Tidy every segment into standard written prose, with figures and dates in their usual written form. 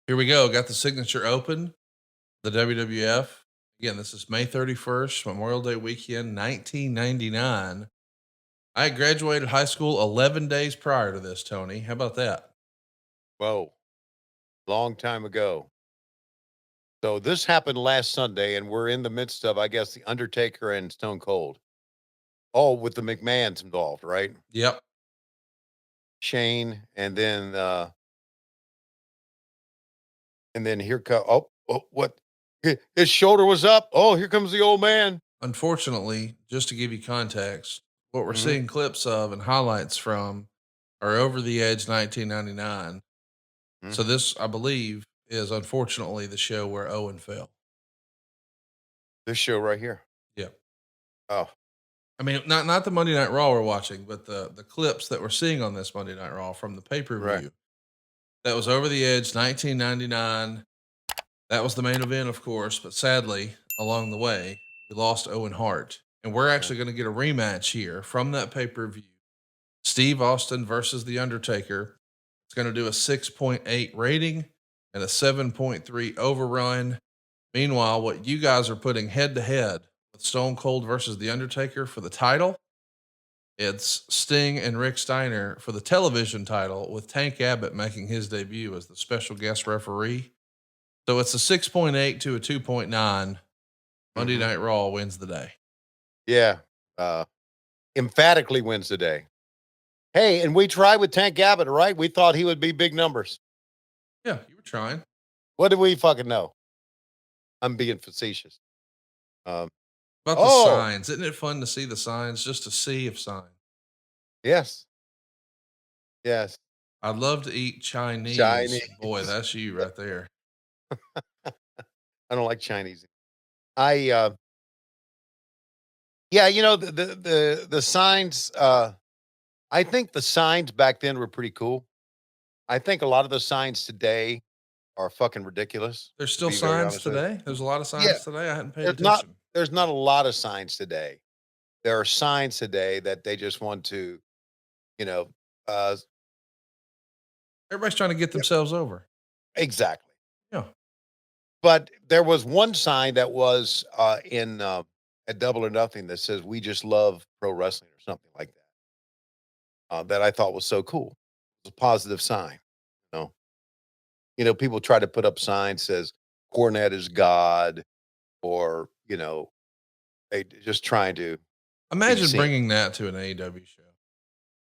Here we go. Got the signature open, the WWF. Again, this is May 31st, Memorial Day weekend, 1999. I had graduated high school 11 days prior to this, Tony. How about that? Whoa, long time ago. So this happened last Sunday, and we're in the midst of, I guess, the Undertaker and Stone Cold. All with the McMahons involved, right? Yep. Shane, and then here come what? His shoulder was up. Oh, here comes the old man. Unfortunately, just to give you context, what we're Hmm. seeing clips of and highlights from are Over the Edge 1999. So Hmm. this, I believe, is unfortunately the show where Owen fell. This show right here. Yep. Oh, I mean, not the Monday Night Raw we're watching, but the clips that we're seeing on this Monday Night Raw from the pay per right. view. That was Over the Edge 1999. That was the main event, of course, but sadly, along the way, we lost Owen Hart. And we're Yeah. actually going to get a rematch here from that pay per view. Steve Austin versus The Undertaker. It's going to do a 6.8 rating and a 7.3 overrun. Meanwhile, what you guys are putting head to head with Stone Cold versus The Undertaker for the title, it's Sting and Rick Steiner for the television title, with Tank Abbott making his debut as the special guest referee. So it's a 6.8 to a 2.9. Monday Hmm. Night Raw wins the day. Yeah. Uh, Emphatically wins the day. Hey, and we tried with Tank Abbott, right? We thought he would be big numbers. Yeah, you were trying. What did we fucking know? I'm being facetious. Um, About the oh, signs. Isn't it fun to see the signs, just to see if sign? yes, yes. I'd love to eat Chinese. Chinese. Boy, that's you right there. I don't like Chinese. I Yeah, the signs. I think the signs back then were pretty cool. I think a lot of the signs today are fucking ridiculous. There's To still be very signs honest with today. There's a lot of you. Yeah, signs today. I hadn't paid there's not attention. there's not a lot of signs today. There are signs today that they just want to, you know, uh, Everybody's trying to get yeah, themselves over. exactly. Yeah. But there was one sign that was in at Double or Nothing that says "We just love pro wrestling" or something like that. That I thought was so cool. It's a positive sign. You know, people try to put up signs says Cornette is God, or they just trying to be Imagine seen. bringing that to an AEW show.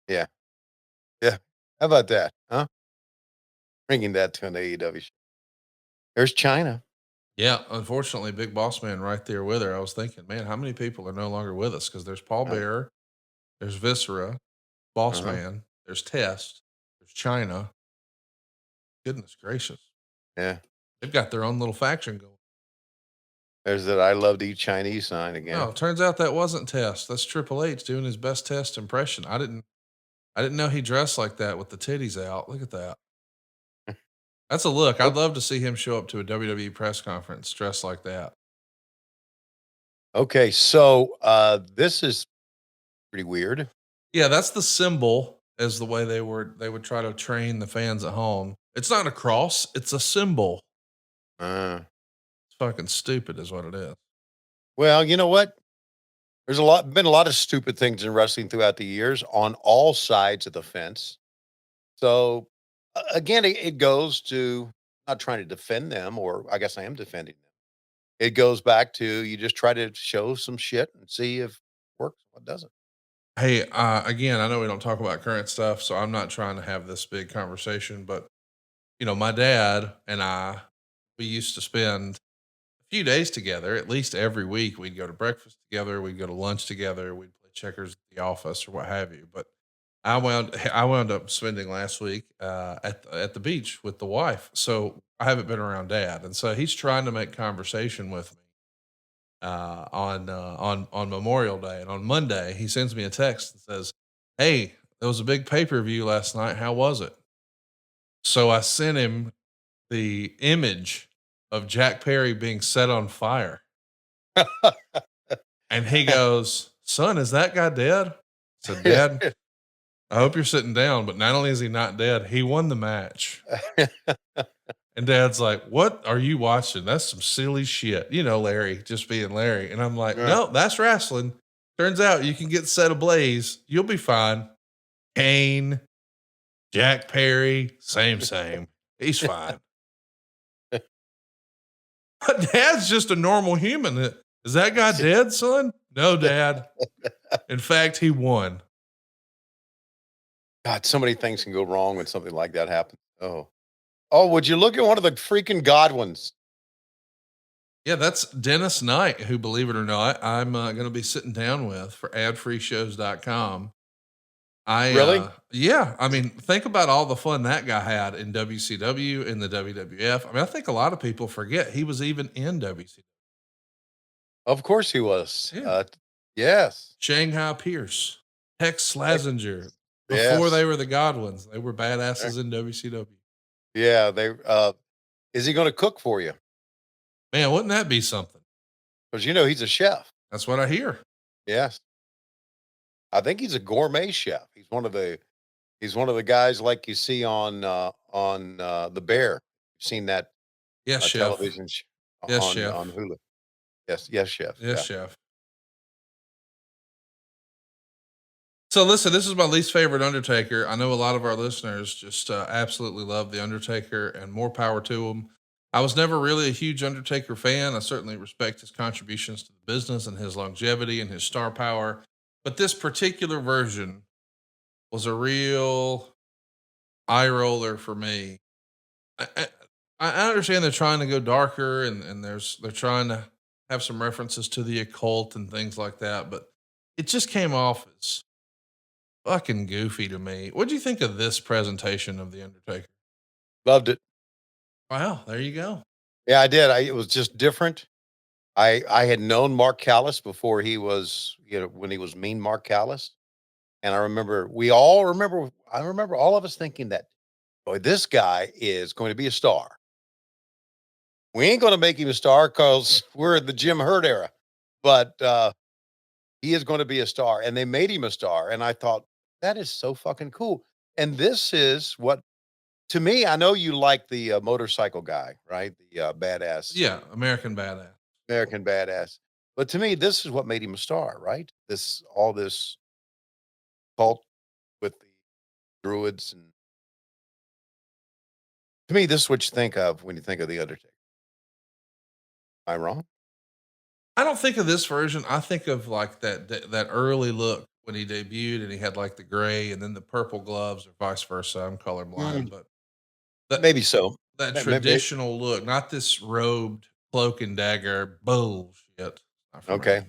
Yeah, yeah. How about that? Huh? Bringing that to an AEW show. There's China. Yeah, unfortunately, Big Boss Man right there with her. I was thinking, man, how many people are no longer with us? Because there's Paul Uh Bearer, there's Viscera, Boss huh. Man, there's Test, there's China. Goodness gracious. Yeah. They've got their own little faction going. There's that "I love to eat Chinese" sign again. No, turns out that wasn't Test. That's Triple H doing his best Test impression. I didn't know he dressed like that with the titties out. Look at that. That's a look. I'd love to see him show up to a WWE press conference dressed like that. Okay, so this is pretty weird. Yeah, that's the symbol, as the way they would try to train the fans at home. It's not a cross, it's a symbol. Uh, It's fucking stupid is what it is. well, you know what? There's been a lot of stupid things in wrestling throughout the years on all sides of the fence. So again, it goes to, not trying to defend them, or I guess I am defending them. It goes back to, you just try to show some shit and see if it works, what doesn't. Hey, again, I know we don't talk about current stuff, so I'm not trying to have this big conversation, but my dad and we used to spend a few days together, at least every week. We'd go to breakfast together, we'd go to lunch together, we'd play checkers at the office or what have you. But I wound up spending last week at the beach with the wife, so I haven't been around dad, and so he's trying to make conversation with me on Memorial Day, and on Monday he sends me a text and says, "Hey, there was a big pay per view last night. How was it?" So I sent him the image of Jack Perry being set on fire. And he goes, "Son, is that guy dead?" I said, "Dad, I hope you're sitting down, but not only is he not dead, he won the match." And And dad's like, "What are you watching? That's some silly shit." You know, Larry just being Larry. And I'm like, Yeah. "No, that's wrestling. Turns out you can get set ablaze. You'll be fine." Kane, Jack Perry, same. He's fine. But dad's just a normal human. Is that guy dead, son? No, dad. In fact, he won. God, so many things can go wrong when something like that happens. Oh. Oh, would you look at one of the freaking Godwins? Yeah, that's Dennis Knight, who, believe it or not, I'm going to be sitting down with for adfreeshows.com. Really? Yeah, I mean, think about all the fun that guy had in WCW, in the WWF. I mean, I think a lot of people forget he was even in WCW. Of course he was. Yeah. Yes. Shanghai Pierce, Tex Slazenger. Before Yes. they were the Godwins, they were Eh, badasses in WCW. yeah, is he gonna cook for you? Man, wouldn't that be something? Because you know he's a chef. That's what I hear. Yes. I think he's a gourmet chef. He's one of the guys like you see on The Bear. You've seen that Yes, chef. television Yes, on chef. Hulu. Yes, yes, chef. Yes, Yeah. chef. So listen, this is my least favorite Undertaker. I know a lot of our listeners just absolutely love the Undertaker, and more power to them. I was never really a huge Undertaker fan. I certainly respect his contributions to the business and his longevity and his star power. But this particular version was a real eye roller for me. I, I, I understand they're trying to go darker, and they're trying to have some references to the occult and things like that, but it just came off as fucking goofy to me. What do you think of this presentation of The Undertaker? Loved it. Wow, there you go. Yeah, I did. It was just different. I had known Mark Callis before he was, when he was Mean Mark Callis, and I remember all of us thinking that, boy, this guy is going to be a star. We ain't going to make him a star because we're in the Jim Hurt era, but he is going to be a star, and they made him a star. And I thought that is so fucking cool. And this is what, to me, I know you like the motorcycle guy, right? The badass Yeah, American Badass. American badass. But to me, this is what made him a star, right? All this cult with the druids, and to me, this is what you think of when you think of the Undertaker. Am I wrong? I don't think of this version. I think of like that early look when he debuted and he had like the gray and then the purple gloves or vice versa. I'm colorblind, Mm, but that maybe so. that Maybe. traditional look, not this robed cloak and dagger bullshit. Not for me. Okay.